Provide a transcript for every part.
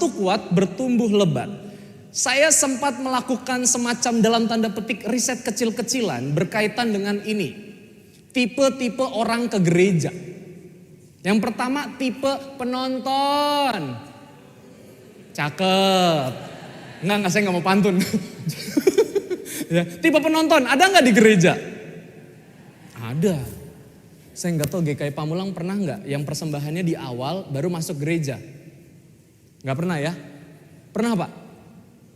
semakin kuat bertumbuh lebat. Saya sempat melakukan semacam dalam tanda petik riset kecil-kecilan berkaitan dengan ini. Tipe-tipe orang ke gereja. Yang pertama tipe penonton. Cakep. Enggak, saya nggak mau pantun. Ya, tipe penonton, ada nggak di gereja? Ada. Saya nggak tahu GKI Pamulang pernah nggak yang persembahannya di awal baru masuk gereja? Nggak pernah ya? Pernah Pak?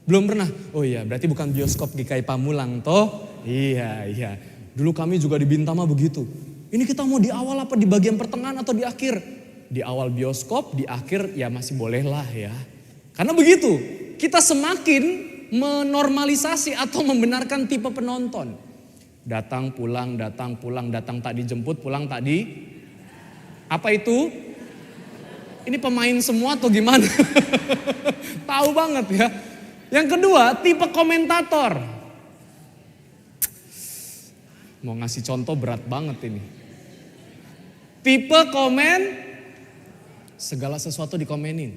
Belum pernah? Oh iya, berarti bukan bioskop GKI Pamulang toh? Iya. Dulu kami juga di Bintama begitu. Ini kita mau di awal apa di bagian pertengahan atau di akhir? Di awal bioskop, di akhir ya masih boleh lah ya. Karena begitu, kita semakin menormalisasi atau membenarkan tipe penonton. Datang pulang, datang tak dijemput, pulang tak di... Apa itu? Ini pemain semua atau gimana? Tahu banget ya. Yang kedua, tipe komentator. Mau ngasih contoh berat banget ini. Tipe komen, segala sesuatu dikomenin.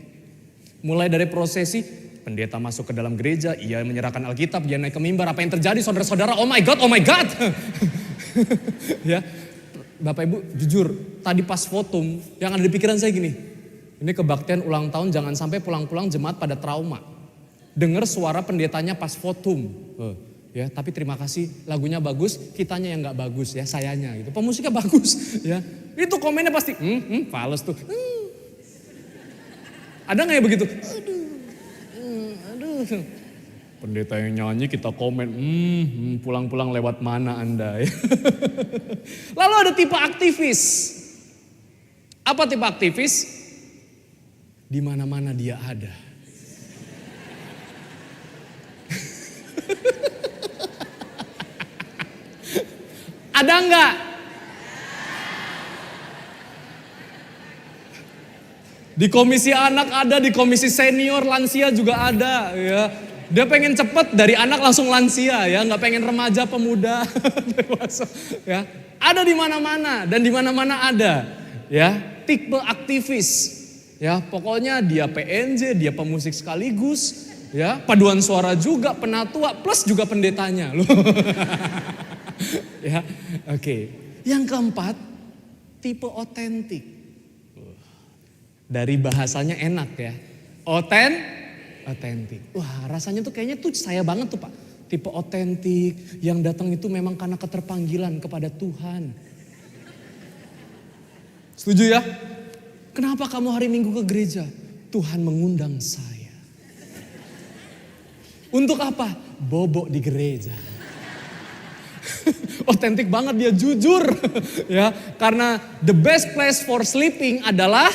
Mulai dari prosesi, pendeta masuk ke dalam gereja, ia menyerahkan Alkitab, dia naik ke mimbar, apa yang terjadi saudara-saudara, oh my God. Ya, Bapak Ibu jujur, tadi pas votum, yang ada di pikiran saya gini, ini kebaktian ulang tahun jangan sampai pulang-pulang jemaat pada trauma. Dengar suara pendetanya pas votum, ya tapi terima kasih lagunya bagus, kitanya yang gak bagus ya, sayanya gitu. Pemusiknya bagus ya, itu komennya pasti, fales tuh. Ada gak ya begitu? Aduh. Pendeta yang nyanyi kita komen, pulang-pulang lewat mana Anda ya. Lalu ada tipe aktivis. Apa tipe aktivis? Di mana-mana dia ada. Ada enggak? Di komisi anak ada, di komisi senior, lansia juga ada ya. Dia pengen cepet dari anak langsung lansia ya, nggak pengen remaja, pemuda, dewasa ya. Ada di mana-mana dan di mana-mana ada ya. Tipe aktivis ya, pokoknya dia PNJ, dia pemusik sekaligus ya, paduan suara juga, penatua plus juga pendetanya loh. Ya, oke. Yang keempat, tipe otentik. Dari bahasanya enak ya. Otentik. Wah, rasanya tuh kayaknya tuh saya banget tuh Pak. Tipe otentik yang datang itu memang karena keterpanggilan kepada Tuhan. Setuju ya? Kenapa kamu hari Minggu ke gereja? Tuhan mengundang saya. Untuk apa? Bobok di gereja. Otentik banget dia, jujur. Ya, karena the best place for sleeping adalah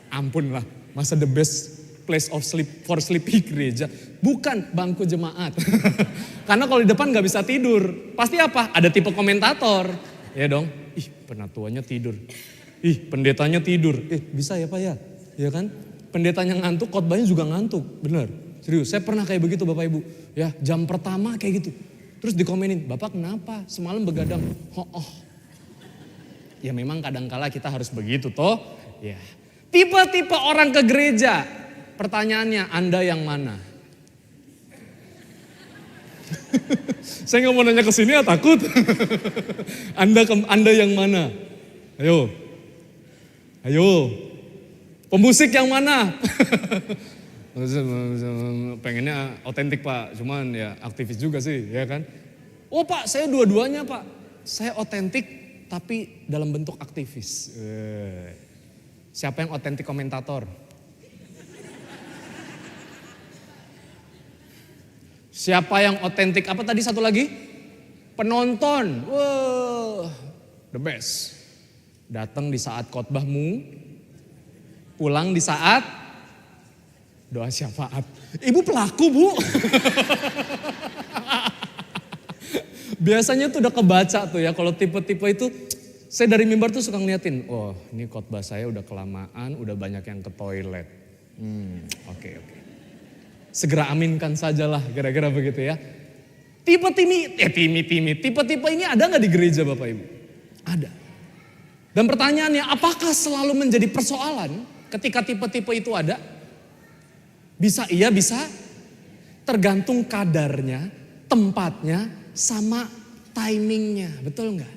ampun lah, masa the best place of sleep for sleeping gereja? Bukan bangku jemaat. Karena kalau di depan gak bisa tidur. Pasti apa? Ada tipe komentator. Ya dong, ih penatuannya tidur. Ih pendetanya tidur. Bisa ya Pak ya? Ya kan? Pendetanya ngantuk, khotbahnya juga ngantuk. Bener, serius. Saya pernah kayak begitu Bapak Ibu. Ya jam pertama kayak gitu. Terus dikomenin, Bapak kenapa? Semalam begadang. Ya memang kadangkala kita harus begitu toh. Ya. Tipe-tipe orang ke gereja. Pertanyaannya, Anda yang mana? Saya nggak mau nanya ke sini ya, takut. Anda yang mana? Ayo. Pemusik yang mana? Pengennya otentik Pak, cuman ya aktivis juga sih, ya kan? Oh Pak, saya dua-duanya Pak. Saya otentik tapi dalam bentuk aktivis. Siapa yang otentik komentator? Siapa yang otentik, apa tadi satu lagi? Penonton. Wah, the best. Datang di saat khotbahmu, pulang di saat doa syafaat. Ibu pelaku Bu. Biasanya tuh udah kebaca tuh ya, kalau tipe-tipe itu. Saya dari mimbar tuh suka ngeliatin, oh ini khotbah saya udah kelamaan, udah banyak yang ke toilet. Oke. Segera aminkan sajalah, kira-kira begitu ya. Tipe-tipe ini ada gak di gereja Bapak Ibu? Ada. Dan pertanyaannya, apakah selalu menjadi persoalan ketika tipe-tipe itu ada? Bisa iya, bisa. Tergantung kadarnya, tempatnya, sama timingnya. Betul enggak?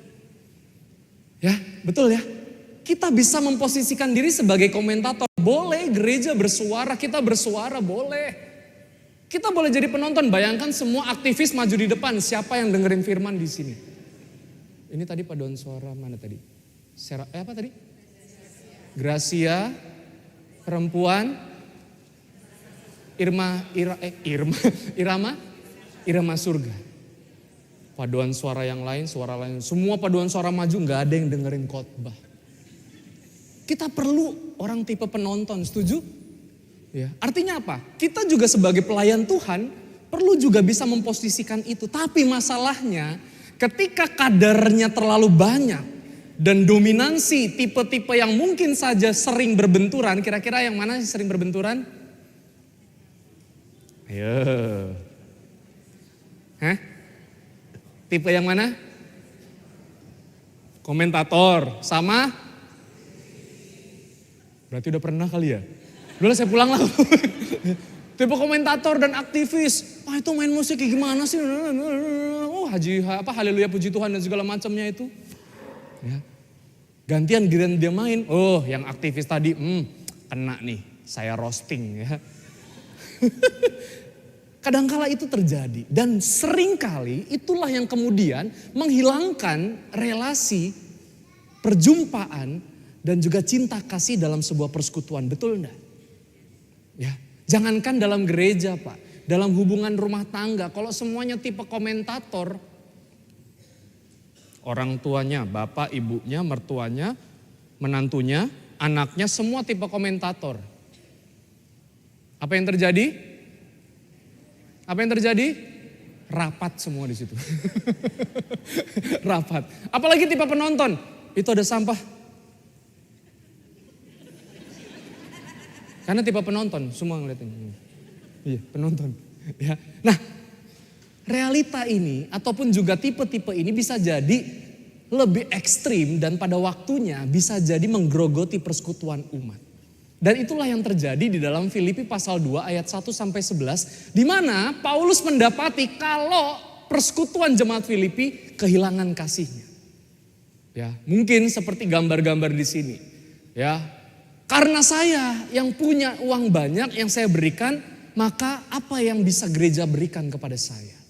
Ya, betul ya. Kita bisa memposisikan diri sebagai komentator. Boleh gereja bersuara, kita bersuara boleh. Kita boleh jadi penonton. Bayangkan semua aktivis maju di depan. Siapa yang dengerin firman di sini? Ini tadi paduan suara mana tadi? Apa tadi? Gracia, perempuan, Irama surga. Paduan suara yang lain, suara lain. Semua paduan suara maju, gak ada yang dengerin khotbah. Kita perlu orang tipe penonton, setuju? Ya. Artinya apa? Kita juga sebagai pelayan Tuhan perlu juga bisa memposisikan itu. Tapi masalahnya ketika kadarnya terlalu banyak dan dominansi tipe-tipe yang mungkin saja sering berbenturan. Kira-kira yang mana sering berbenturan? Ayo. Hah? Tipe yang mana? Komentator sama? Berarti udah pernah kali ya? Udah saya pulang lah. Tipe komentator dan aktivis. Itu main musik kayak gimana sih? Oh haleluya puji Tuhan dan segala macamnya itu. Ya. Gantian giliran dia main. Oh yang aktivis tadi kena nih. Saya roasting ya. Kadangkala itu terjadi dan seringkali itulah yang kemudian menghilangkan relasi, perjumpaan dan juga cinta kasih dalam sebuah persekutuan. Betul enggak? Ya, jangankan dalam gereja Pak, dalam hubungan rumah tangga kalau semuanya tipe komentator, orang tuanya, bapak, ibunya, mertuanya, menantunya, anaknya semua tipe komentator. Apa yang terjadi? Apa yang terjadi? Rapat semua di situ. Rapat. Apalagi tipe penonton. Itu ada sampah. Karena tipe penonton, semua ngeliatin. Iya, penonton. Ya. Nah, realita ini ataupun juga tipe-tipe ini bisa jadi lebih ekstrim dan pada waktunya bisa jadi menggerogoti persekutuan umat. Dan itulah yang terjadi di dalam Filipi pasal 2 ayat 1 sampai 11. Di mana Paulus mendapati kalau persekutuan jemaat Filipi kehilangan kasihnya. Ya, mungkin seperti gambar-gambar di sini. Ya, karena saya yang punya uang banyak yang saya berikan, maka apa yang bisa gereja berikan kepada saya?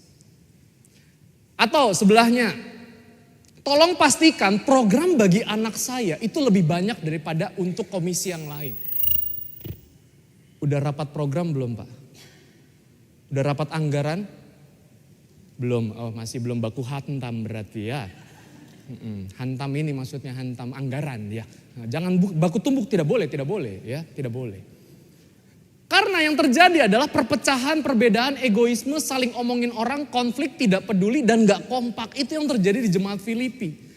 Atau sebelahnya, tolong pastikan program bagi anak saya itu lebih banyak daripada untuk komisi yang lain. Udah rapat program belum Pak? Udah rapat anggaran? Belum, masih belum baku hantam berarti ya. Hantam ini maksudnya hantam anggaran ya. Nah, jangan baku tumbuk, tidak boleh ya, tidak boleh. Karena yang terjadi adalah perpecahan, perbedaan, egoisme, saling omongin orang, konflik, tidak peduli dan gak kompak. Itu yang terjadi di jemaat Filipi.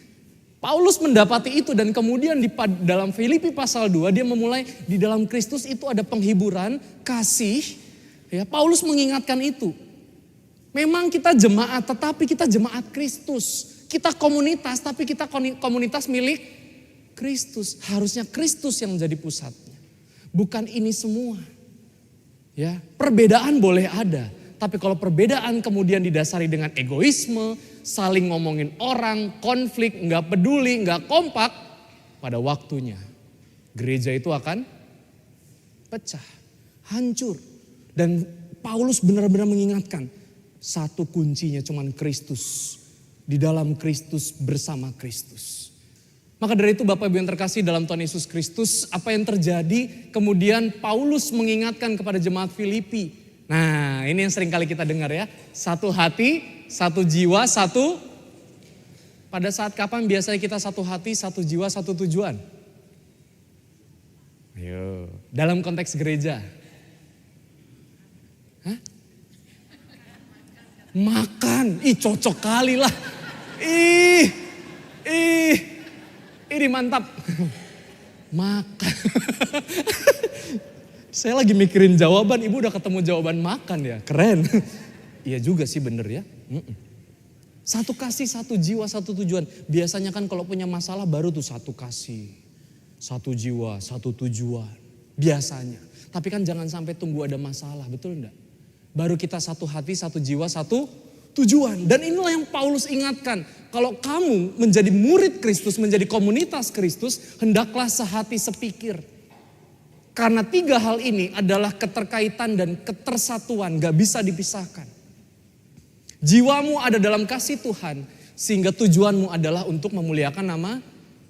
Paulus mendapati itu dan kemudian di dalam Filipi pasal 2 dia memulai di dalam Kristus itu ada penghiburan, kasih. Ya, Paulus mengingatkan itu. Memang kita jemaat tetapi kita jemaat Kristus. Kita komunitas tapi kita komunitas milik Kristus. Harusnya Kristus yang menjadi pusatnya. Bukan ini semua. Ya, perbedaan boleh ada, tapi kalau perbedaan kemudian didasari dengan egoisme, saling ngomongin orang, konflik, nggak peduli, nggak kompak, pada waktunya gereja itu akan pecah, hancur. Dan Paulus benar-benar mengingatkan, satu kuncinya cuman Kristus, di dalam Kristus bersama Kristus. Maka dari itu Bapak Ibu yang terkasih dalam Tuhan Yesus Kristus, apa yang terjadi kemudian Paulus mengingatkan kepada jemaat Filipi. Nah ini yang sering kali kita dengar ya, satu hati, satu jiwa, satu. Pada saat kapan biasanya kita satu hati, satu jiwa, satu tujuan? Ayo, dalam konteks gereja. Hah? Makan, cocok kali lah. Ini mantap. Makan. Saya lagi mikirin jawaban, ibu udah ketemu jawaban makan ya. Keren. Iya juga sih bener ya. Satu kasih, satu jiwa, satu tujuan. Biasanya kan kalau punya masalah baru tuh satu kasih, satu jiwa, satu tujuan. Biasanya. Tapi kan jangan sampai tunggu ada masalah, betul enggak? Baru kita satu hati, satu jiwa, satu tujuan. Dan inilah yang Paulus ingatkan. Kalau kamu menjadi murid Kristus, menjadi komunitas Kristus, hendaklah sehati sepikir. Karena tiga hal ini adalah keterkaitan dan ketersatuan, gak bisa dipisahkan. Jiwamu ada dalam kasih Tuhan, sehingga tujuanmu adalah untuk memuliakan nama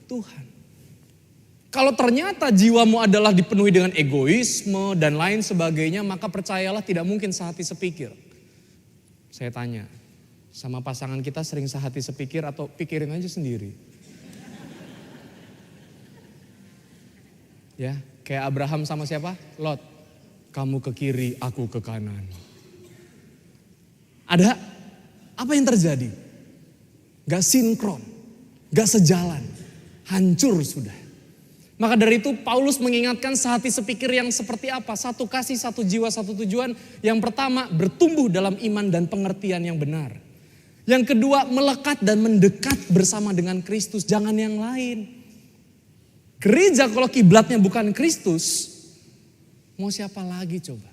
Tuhan. Kalau ternyata jiwamu adalah dipenuhi dengan egoisme dan lain sebagainya, maka percayalah tidak mungkin sehati sepikir. Saya tanya, sama pasangan kita sering sehati sepikir atau pikirin aja sendiri? Ya, kayak Abraham sama siapa? Lot. Kamu ke kiri, aku ke kanan. Ada? Apa yang terjadi? Gak sinkron, gak sejalan, hancur sudah. Maka dari itu Paulus mengingatkan sehati sepikir yang seperti apa? Satu kasih, satu jiwa, satu tujuan. Yang pertama, bertumbuh dalam iman dan pengertian yang benar. Yang kedua, melekat dan mendekat bersama dengan Kristus, jangan yang lain. Gereja kalau kiblatnya bukan Kristus, mau siapa lagi coba?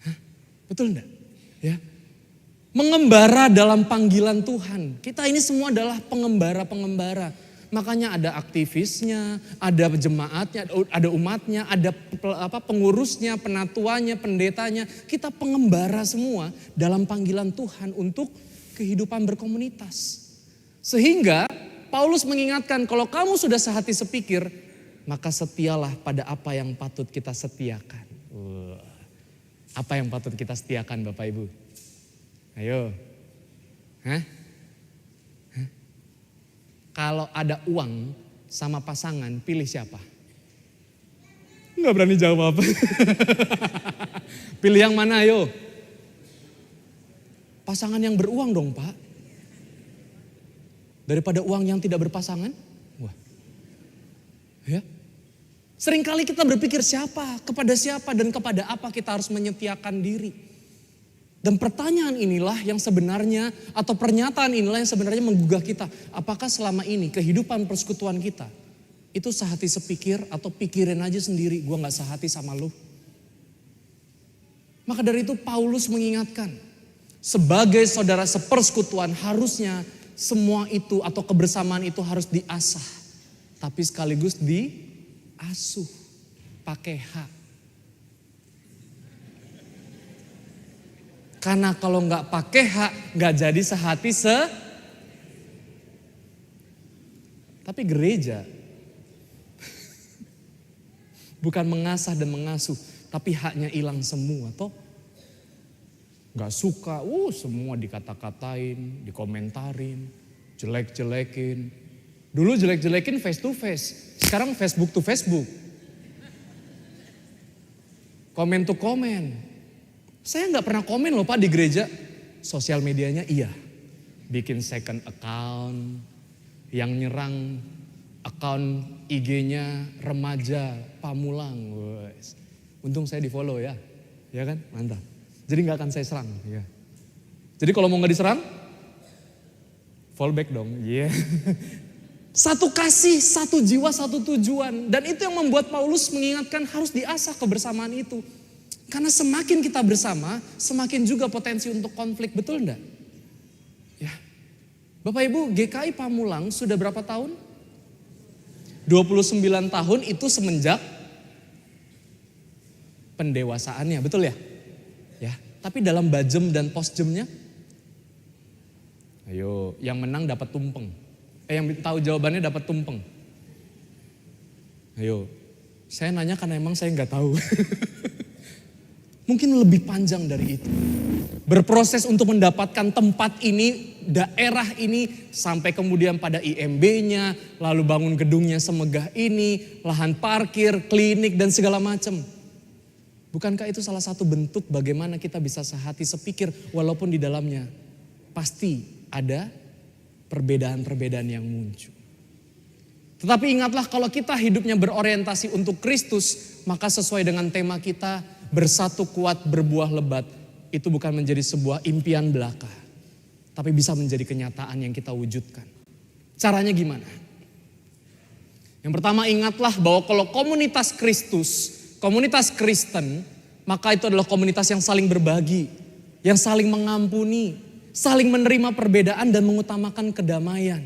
Hah? Betul enggak? Ya. Mengembara dalam panggilan Tuhan. Kita ini semua adalah pengembara-pengembara. Makanya ada aktivisnya, ada jemaatnya, ada umatnya, ada pengurusnya, penatuannya, pendetanya. Kita pengembara semua dalam panggilan Tuhan untuk kehidupan berkomunitas. Sehingga Paulus mengingatkan kalau kamu sudah sehati sepikir, maka setialah pada apa yang patut kita setiakan. Apa yang patut kita setiakan Bapak Ibu? Ayo. Hah? Kalau ada uang sama pasangan, pilih siapa? Enggak berani jawab. Pilih yang mana ayo? Pasangan yang beruang dong Pak. Daripada uang yang tidak berpasangan? Wah. Ya. Seringkali kita berpikir kepada siapa dan kepada apa kita harus menyetiakan diri. Dan pertanyaan inilah yang sebenarnya, atau pernyataan inilah yang sebenarnya menggugah kita. Apakah selama ini kehidupan persekutuan kita, itu sehati sepikir atau pikirin aja sendiri, gue gak sehati sama lu. Maka dari itu Paulus mengingatkan, sebagai saudara sepersekutuan harusnya semua itu atau kebersamaan itu harus diasah. Tapi sekaligus diasuh, pakai hak. Karena kalau nggak pakai hak, nggak jadi sehati Tapi gereja bukan mengasah dan mengasuh, tapi haknya hilang semua, toh. Nggak suka, semua dikata-katain, dikomentarin, jelek-jelekin. Dulu jelek-jelekin face to face, sekarang Facebook to Facebook, komen to komen. Saya nggak pernah komen loh Pak di gereja. Sosial medianya iya. Bikin second account. Yang nyerang account IG-nya remaja Pamulang. Untung saya di follow ya. Ya kan? Mantap. Jadi nggak akan saya serang. Ya. Jadi kalau mau nggak diserang, fallback dong. Iya. Yeah. Satu kasih, satu jiwa, satu tujuan. Dan itu yang membuat Paulus mengingatkan harus diasah kebersamaan itu. Karena semakin kita bersama, semakin juga potensi untuk konflik, betul enggak? Ya. Bapak Ibu, GKI Pamulang sudah berapa tahun? 29 tahun itu semenjak pendewasaannya, betul ya? Ya. Tapi dalam bajem dan posjemnya, ayo, yang menang dapat tumpeng. Yang tahu jawabannya dapat tumpeng. Ayo, saya nanya karena emang saya nggak tahu. Mungkin lebih panjang dari itu. Berproses untuk mendapatkan tempat ini, daerah ini, sampai kemudian pada IMB-nya, lalu bangun gedungnya semegah ini, lahan parkir, klinik, dan segala macam. Bukankah itu salah satu bentuk bagaimana kita bisa sehati sepikir walaupun di dalamnya pasti ada perbedaan-perbedaan yang muncul. Tetapi ingatlah kalau kita hidupnya berorientasi untuk Kristus, maka sesuai dengan tema kita, bersatu kuat berbuah lebat, itu bukan menjadi sebuah impian belaka. tapi bisa menjadi kenyataan yang kita wujudkan. Caranya gimana? Yang pertama, ingatlah bahwa kalau komunitas Kristus, komunitas Kristen, maka itu adalah komunitas yang saling berbagi, yang saling mengampuni, saling menerima perbedaan dan mengutamakan kedamaian.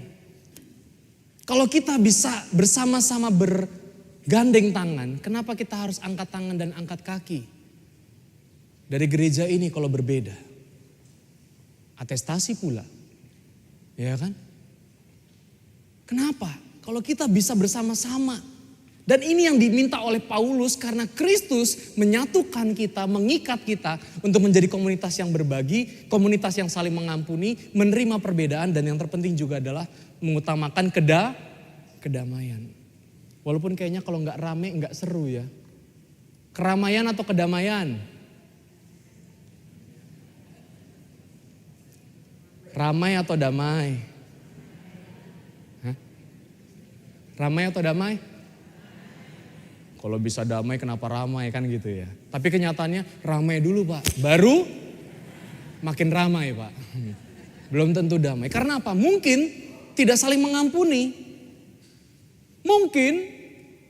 Kalau kita bisa bersama-sama bergandeng tangan, kenapa kita harus angkat tangan dan angkat kaki? Dari gereja ini kalau berbeda, atestasi pula, ya kan? Kenapa? Kalau kita bisa bersama-sama. Dan ini yang diminta oleh Paulus karena Kristus menyatukan kita, mengikat kita untuk menjadi komunitas yang berbagi, komunitas yang saling mengampuni, menerima perbedaan, dan yang terpenting juga adalah mengutamakan kedamaian. Walaupun kayaknya kalau nggak rame nggak seru ya. Keramaian atau kedamaian? Ramai atau damai? Hah? Ramai atau damai? Kalau bisa damai kenapa ramai kan gitu ya. Tapi kenyataannya ramai dulu Pak. Baru makin ramai Pak. Belum tentu damai. Karena apa? Mungkin tidak saling mengampuni. Mungkin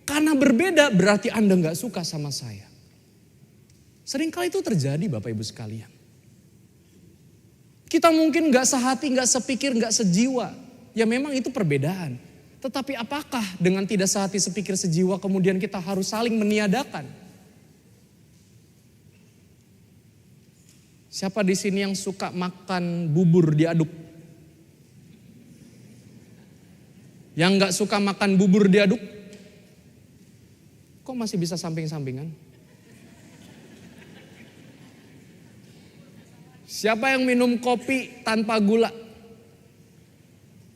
karena berbeda berarti Anda gak suka sama saya. Seringkali itu terjadi Bapak Ibu sekalian. Kita mungkin gak sehati, gak sepikir, gak sejiwa. Ya memang itu perbedaan. Tetapi apakah dengan tidak sehati sepikir sejiwa kemudian kita harus saling meniadakan? Siapa di sini yang suka makan bubur diaduk? Yang gak suka makan bubur diaduk? Kok masih bisa samping-sampingan? Siapa yang minum kopi tanpa gula?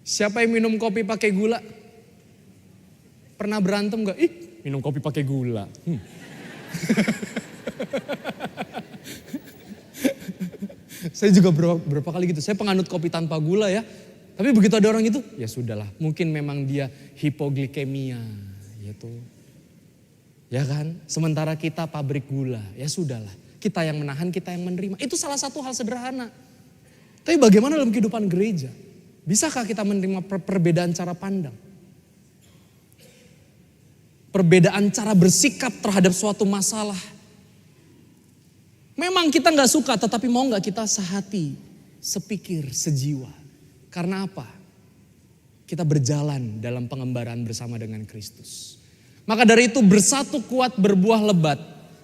Siapa yang minum kopi pakai gula? Pernah berantem gak? Ih, minum kopi pakai gula. Saya juga berapa kali gitu. Saya penganut kopi tanpa gula ya. Tapi begitu ada orang itu, ya sudahlah. Mungkin memang dia hipoglikemia. Gitu. Ya kan? Sementara kita pabrik gula. Ya sudahlah. Kita yang menahan, kita yang menerima. Itu salah satu hal sederhana. Tapi bagaimana dalam kehidupan gereja? Bisakah kita menerima perbedaan cara pandang? Perbedaan cara bersikap terhadap suatu masalah. Memang kita gak suka, tetapi mau gak kita sehati, sepikir, sejiwa. Karena apa? Kita berjalan dalam pengembaraan bersama dengan Kristus. Maka dari itu bersatu kuat berbuah lebat.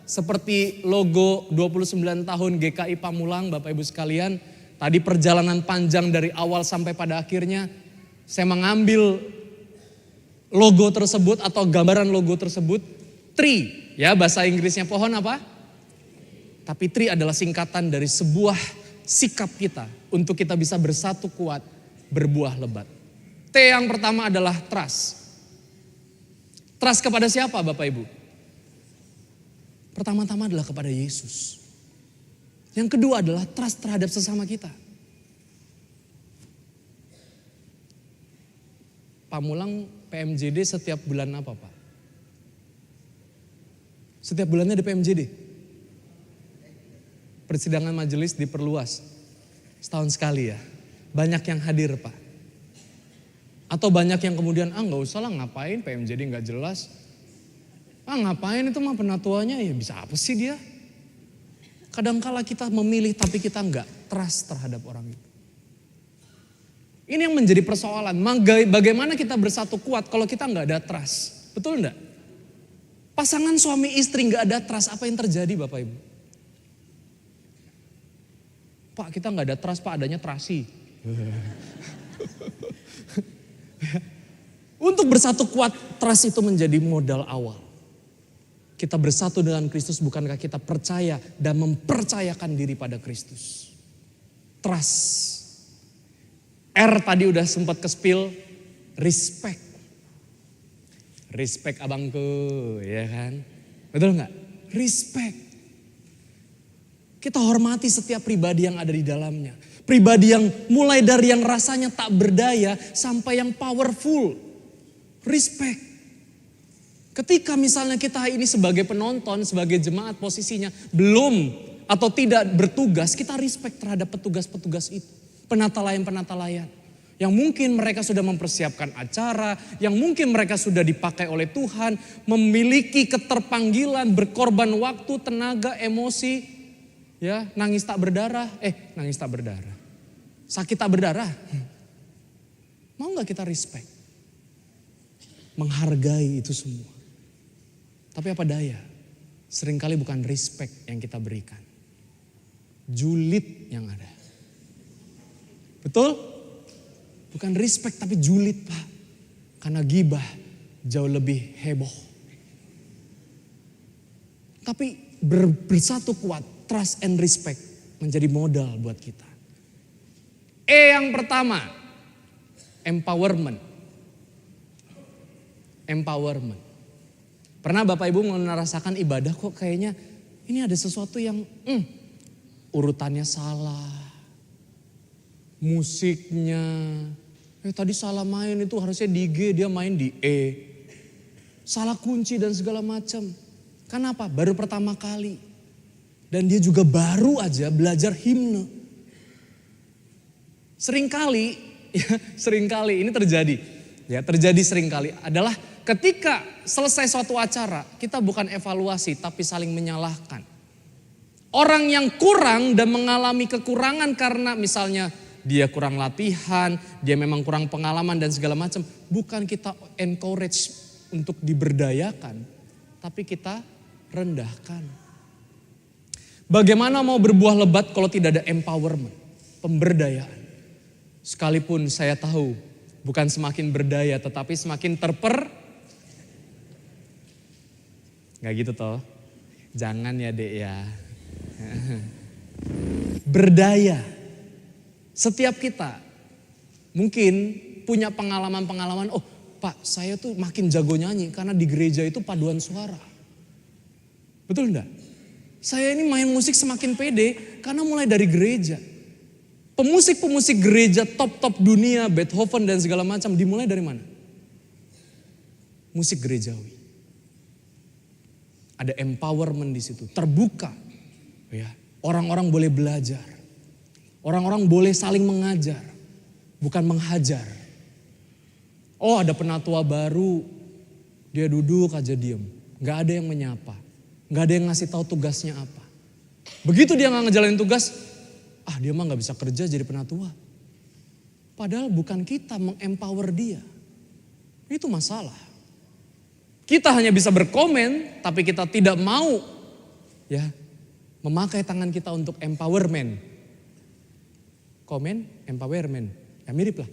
Seperti logo 29 tahun GKI Pamulang Bapak Ibu sekalian. Tadi perjalanan panjang dari awal sampai pada akhirnya. Saya mengambil logo tersebut atau gambaran logo tersebut. Tree, ya bahasa Inggrisnya pohon apa? Tapi tree adalah singkatan dari sebuah sikap kita. Untuk kita bisa bersatu kuat, berbuah lebat. T yang pertama adalah trust. Trust kepada siapa Bapak Ibu? Pertama-tama adalah kepada Yesus. Yang kedua adalah trust terhadap sesama kita. Pamulang PMJD setiap bulan apa Pak? Setiap bulannya ada PMJD. Persidangan majelis diperluas. Setahun sekali ya. Banyak yang hadir Pak. Atau banyak yang kemudian, gak usah lah ngapain PMJD gak jelas. Ngapain itu mah penatuannya ya bisa apa sih dia. Kadangkala kita memilih tapi kita gak trust terhadap orang itu. Ini yang menjadi persoalan. Bagaimana kita bersatu kuat kalau kita gak ada trust. Betul enggak? Pasangan suami istri gak ada trust, apa yang terjadi Bapak Ibu? Pak kita gak ada trust, Pak adanya terasi. Untuk bersatu kuat, trust itu menjadi modal awal. Kita bersatu dengan Kristus bukankah kita percaya dan mempercayakan diri pada Kristus. Trust. R tadi udah sempat ke-spill, respect. Respect abangku, ya kan? Betul gak? Respect. Kita hormati setiap pribadi yang ada di dalamnya. Pribadi yang mulai dari yang rasanya tak berdaya sampai yang powerful. Respect. Ketika misalnya kita ini sebagai penonton, sebagai jemaat posisinya belum atau tidak bertugas, kita respect terhadap petugas-petugas itu. Penata layan yang mungkin mereka sudah mempersiapkan acara, yang mungkin mereka sudah dipakai oleh Tuhan, memiliki keterpanggilan, berkorban waktu, tenaga, emosi, ya, nangis tak berdarah, sakit tak berdarah. Mau gak kita respect? Menghargai itu semua. Tapi apa daya? Seringkali bukan respect yang kita berikan. Julid yang ada. Betul? Bukan respect tapi julid, Pak. Karena gibah jauh lebih heboh. Tapi bersatu kuat, trust and respect menjadi modal buat kita. Yang pertama, empowerment. Empowerment. Pernah Bapak Ibu merasakan ibadah kok kayaknya ini ada sesuatu yang urutannya salah. Musiknya, tadi salah main itu harusnya di G, dia main di E. Salah kunci dan segala macam. Kenapa? Baru pertama kali. Dan dia juga baru aja belajar himne. Seringkali ini terjadi. Ya, terjadi seringkali adalah ketika selesai suatu acara, kita bukan evaluasi tapi saling menyalahkan. Orang yang kurang dan mengalami kekurangan karena misalnya dia kurang latihan, dia memang kurang pengalaman dan segala macam. Bukan kita encourage untuk diberdayakan, tapi kita rendahkan. Bagaimana mau berbuah lebat kalau tidak ada empowerment, pemberdayaan. Sekalipun saya tahu bukan semakin berdaya tetapi semakin Gak gitu toh. Jangan ya Dek ya. Berdaya. Setiap kita mungkin punya pengalaman-pengalaman, oh Pak saya tuh makin jago nyanyi karena di gereja itu paduan suara. Betul enggak? Saya ini main musik semakin pede karena mulai dari gereja. Pemusik-pemusik gereja top-top dunia, Beethoven dan segala macam dimulai dari mana? Musik gerejawi. Ada empowerment di situ, terbuka. Ya, orang-orang boleh belajar. Orang-orang boleh saling mengajar, bukan menghajar. Oh ada penatua baru, dia duduk aja diem. Gak ada yang menyapa, gak ada yang ngasih tahu tugasnya apa. Begitu dia gak ngejalanin tugas, dia mah gak bisa kerja jadi penatua. Padahal bukan kita mengempower dia. Itu masalah. Kita hanya bisa berkomen, tapi kita tidak mau ya memakai tangan kita untuk empowerment. Komen, empowerment. Ya mirip lah.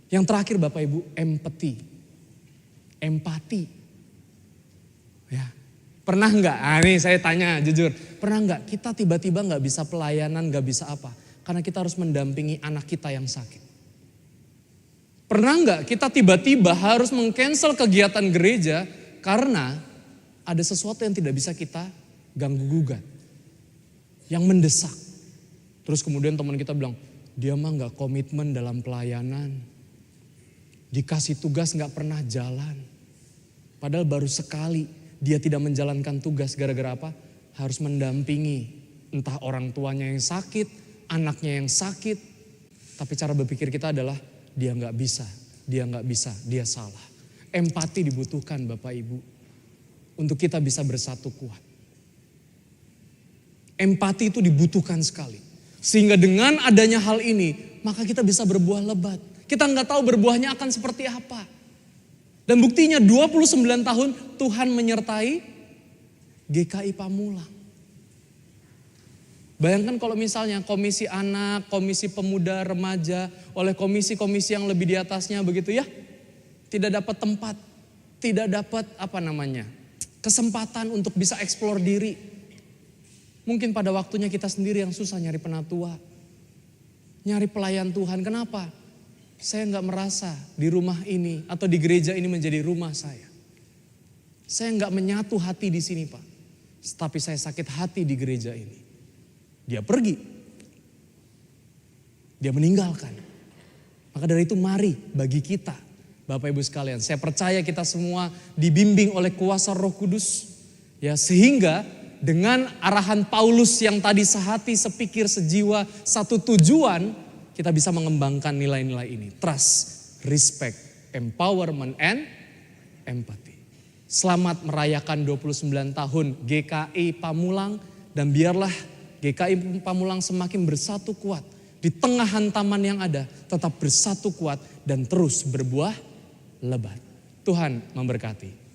Yang terakhir Bapak Ibu, empati. Ya, pernah enggak? Nih saya tanya jujur. Pernah enggak kita tiba-tiba enggak bisa pelayanan, enggak bisa apa? Karena kita harus mendampingi anak kita yang sakit. Pernah enggak kita tiba-tiba harus meng-cancel kegiatan gereja karena ada sesuatu yang tidak bisa kita ganggu gugat. Yang mendesak. Terus kemudian teman kita bilang, dia mah gak komitmen dalam pelayanan. Dikasih tugas gak pernah jalan. Padahal baru sekali dia tidak menjalankan tugas gara-gara apa? Harus mendampingi entah orang tuanya yang sakit, anaknya yang sakit. Tapi cara berpikir kita adalah dia gak bisa, dia salah. Empati dibutuhkan Bapak Ibu. Untuk kita bisa bersatu kuat. Empati itu dibutuhkan sekali. Sehingga dengan adanya hal ini, maka kita bisa berbuah lebat. Kita nggak tahu berbuahnya akan seperti apa. Dan buktinya 29 tahun Tuhan menyertai GKI Pamulang. Bayangkan kalau misalnya komisi anak, komisi pemuda, remaja, oleh komisi-komisi yang lebih di atasnya begitu ya. Tidak dapat tempat, tidak dapat kesempatan untuk bisa eksplor diri. Mungkin pada waktunya kita sendiri yang susah nyari penatua. Nyari pelayan Tuhan. Kenapa? Saya gak merasa di rumah ini atau di gereja ini menjadi rumah saya. Saya gak menyatu hati di sini Pak. Tapi saya sakit hati di gereja ini. Dia pergi. Dia meninggalkan. Maka dari itu mari bagi kita. Bapak Ibu sekalian, saya percaya kita semua dibimbing oleh kuasa Roh Kudus. Ya, sehingga dengan arahan Paulus yang tadi sehati, sepikir, sejiwa, satu tujuan, kita bisa mengembangkan nilai-nilai ini. Trust, respect, empowerment, and empathy. Selamat merayakan 29 tahun GKI Pamulang, dan biarlah GKI Pamulang semakin bersatu kuat. Di tengah hantaman yang ada, tetap bersatu kuat dan terus berbuah lebat. Tuhan memberkati.